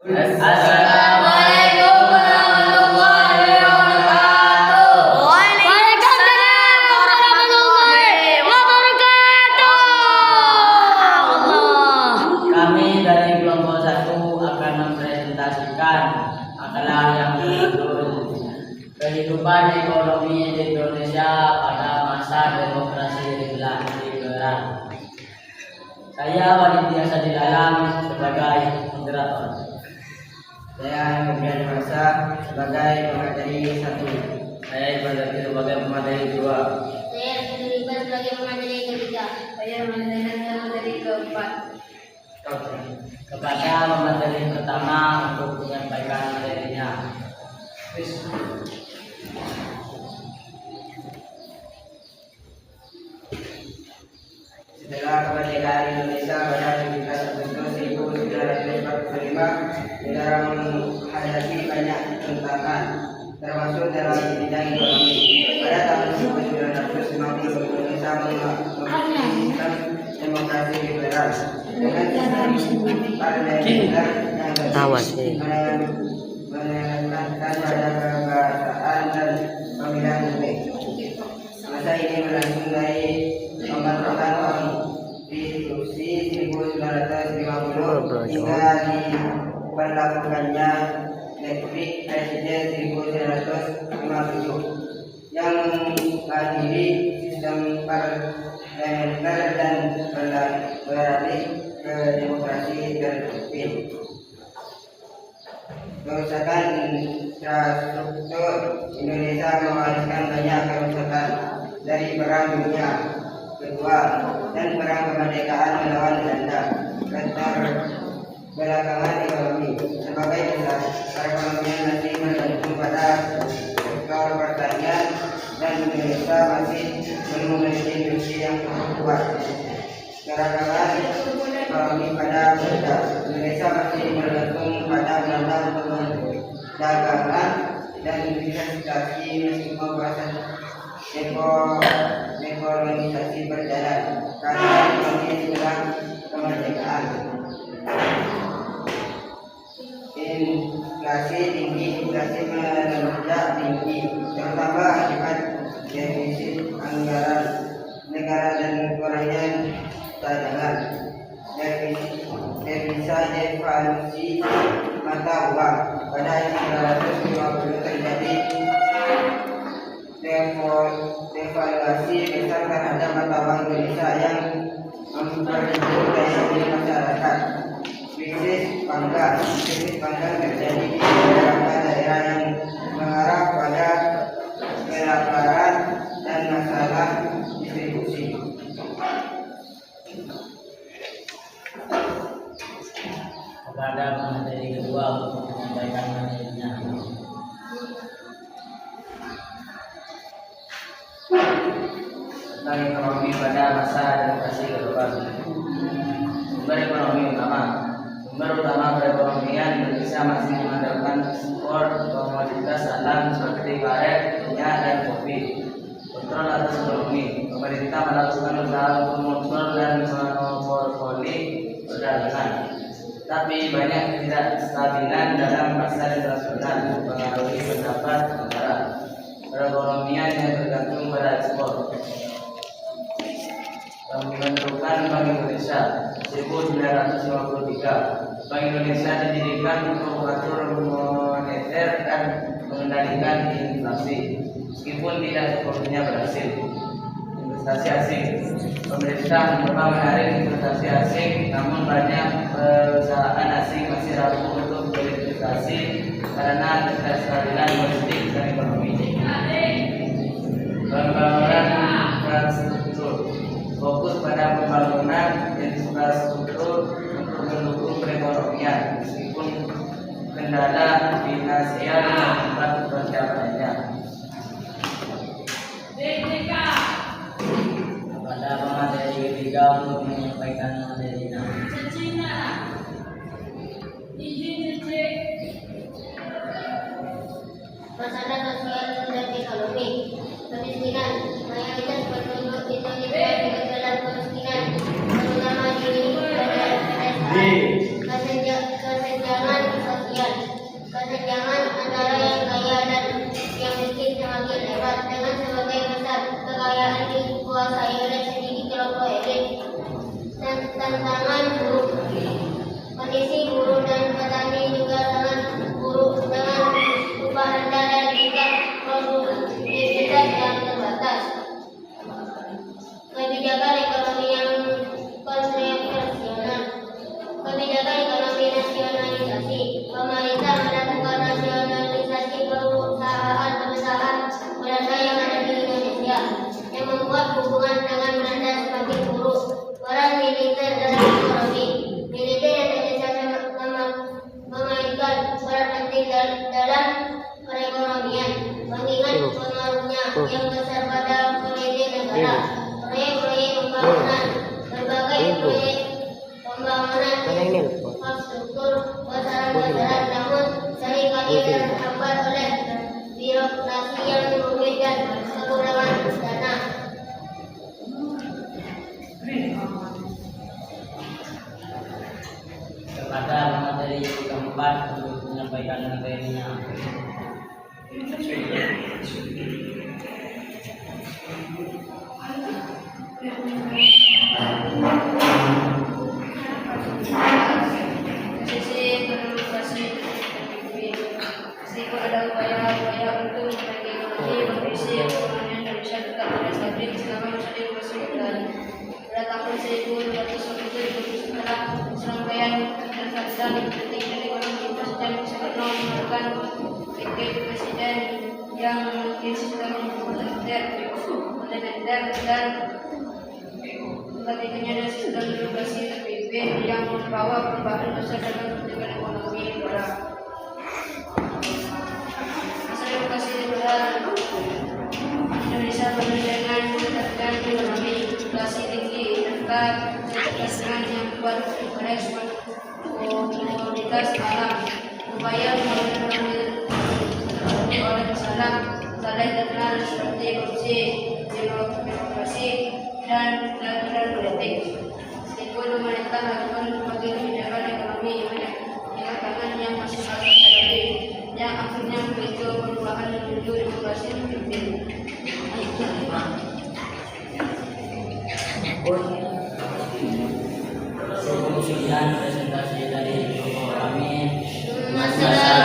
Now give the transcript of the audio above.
Assalamualaikum warahmatullahi wabarakatuh. Waalaikumsalam warahmatullahi wabarakatuh. Kami dari kelompok 1 akan mempresentasikan makalah yang berjudul Kehidupan Ekonomi di Indonesia pada Masa Demokrasi Liberal. Saya Walidya Sadilalam sebagai moderator. Saya Febrian Masa sebagai pemateri 1. Saya Iqbal Zaki sebagai pemateri 2. Saya Ridwan sebagai pemateri ketiga. Saya Mandaina pemateri keempat. Kepada pemateri pertama untuk menyampaikan materinya. Setelah kemerdekaan Indonesia pada 17 Agustus 1945, negara menghadapi banyak tantangan, termasuk dalam bidang ekonomi. Pada tahun 1950, Indonesia mengakseskan demokrasi liberal dengan sistem parlementer yang menekankan pada kebangsaan dan pemilihan umum. Masa ini berlangsung dari pembentukan Konstitusi 1950 hingga diberlakukannya Dekret Presiden 1950 yang mengakhiri sistem parlementer dan beralih ke demokrasi tertutup. Kerusakan infrastruktur Indonesia mewariskan banyak kerusakan dari Perang Dunia Kedua dan Perang Kemerdekaan melawan Belanda. Keterbelakangan ekonomi sebagai dasar perekonomian masih bergantung pada sektor pertanian dan Indonesia masih belum memiliki industri yang cukup kuat. Keragaman ekonomi pada Belanda, Indonesia masih bergantung pada Belanda untuk perdagangan dan investasi meskipun proses dekolonisasi berjalan karena ekonomi setelah kemerdekaan. Inflasi melonjak tinggi, terutama akibat defisit anggaran negara dan kurangnya cadangan. Devisa devaluasi mata uang pada 1950 terjadi devaluasi besar terhadap mata uang Indonesia yang memperburuk daya beli masyarakat. Krisis panggang terjadi di beberapa daerah yang mengarah pada kelaparan dan masalah distribusi. Kepada pemateri kedua untuk menyampaikan materinya. Tentang ekonomi pada masa demokrasi global. Sumber ekonomi utama. Sumber utama perekonomian Indonesia masih mengandalkan ekspor komoditas alam seperti karet, minyak, dan kopi. Kontrol atas ekonomi. Pemerintah melakukan usaha untuk mengontrol dan memonopoli perdagangan. Tapi banyak ketidakstabilan dalam pasar internasional mempengaruhi pendapat negara. Perekonomian yang tergantung pada ekspor. Pembentukan Bank Indonesia 1953. Bank Indonesia didirikan untuk mengatur moneter dan mengendalikan inflasi. Meskipun tidak sepenuhnya berhasil. Investasi asing. Pemerintah mencoba menarik investasi asing, namun banyak perusahaan asing masih ragu untuk berinvestasi karena ketidakstabilan politik dan ekonomi. Pembangunan infrastruktur. Fokus pada pembangunan infrastruktur untuk mendukung perekonomian, meskipun kendala finansial membuat pencapaiannya. Kepada pemateri ketiga untuk menyampaikan materinya. Masalah sosial dan ekonomi. Kemiskinan. Mayoritas penduduk Indonesia hidup dalam kemiskinan, terutama di daerah pedesaan. Kesenjangan dalam perekonomian, mengingat pengaruhnya yang besar pada PDB negara, proyek-proyek pembangunan, berbagai proyek pembangunan infrastruktur besaran-besaran, namun seringkali terhambat oleh birokrasi yang rumit dan kekurangan dana. Kepada materi keempat untuk menyampaikan materinya. Sisi demokrasi meskipun ada upaya-upaya untuk memperbaiki ekonomi, kondisi ekonomi Indonesia tetap tidak stabil selama masa demokrasi berjalan. Pada tahun 1997 setelah serangkaian keterkaitan politik dan ekonomi, Presiden Soekarno mengeluarkan dekret presiden yang memiliki sistem parlementer dan ketiganya ada sistem demokrasi terpimpin yang membawa perubahan besar dalam pertumbuhan ekonomi negara. Masa demokrasi liberal Indonesia penuh dengan ketergantungan ekonomi, inflasi tinggi, serta ketersediaan yang kuat pada ekspor komoditas alam. Upaya pembangunan ekonomi oleh masalah terkenal seperti korupsi, birokrasi, dan politik. Meskipun pemerintah melakukan berbagai kebijakan ekonomi belakangan yang masih harus dihadapi, yang akhirnya memicu perubahan menuju demokrasi terpimpin. Sekian presentasi dari Bapak kami. Masalah